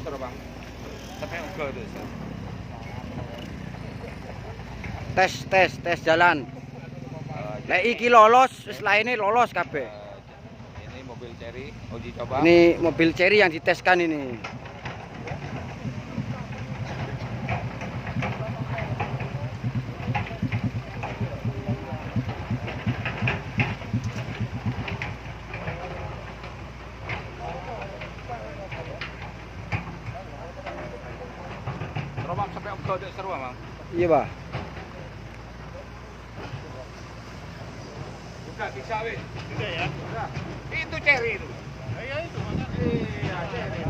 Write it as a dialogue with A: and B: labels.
A: seru bang. Sampai enggak itu.
B: Tes jalan. Lek iki lolos, wis lainnya lolos kabeh.
A: Ini mobil Cherry, uji coba.
B: Ini mobil Cherry yang diteskan ini.
A: Seru bang, sampai enggak itu seru bang.
B: Iya, Pak.
A: Udah bisa wis.
C: Sudah ya?
A: Udah. Itu Cherry itu.
C: Iya itu makanya.
A: Iya, Cherry.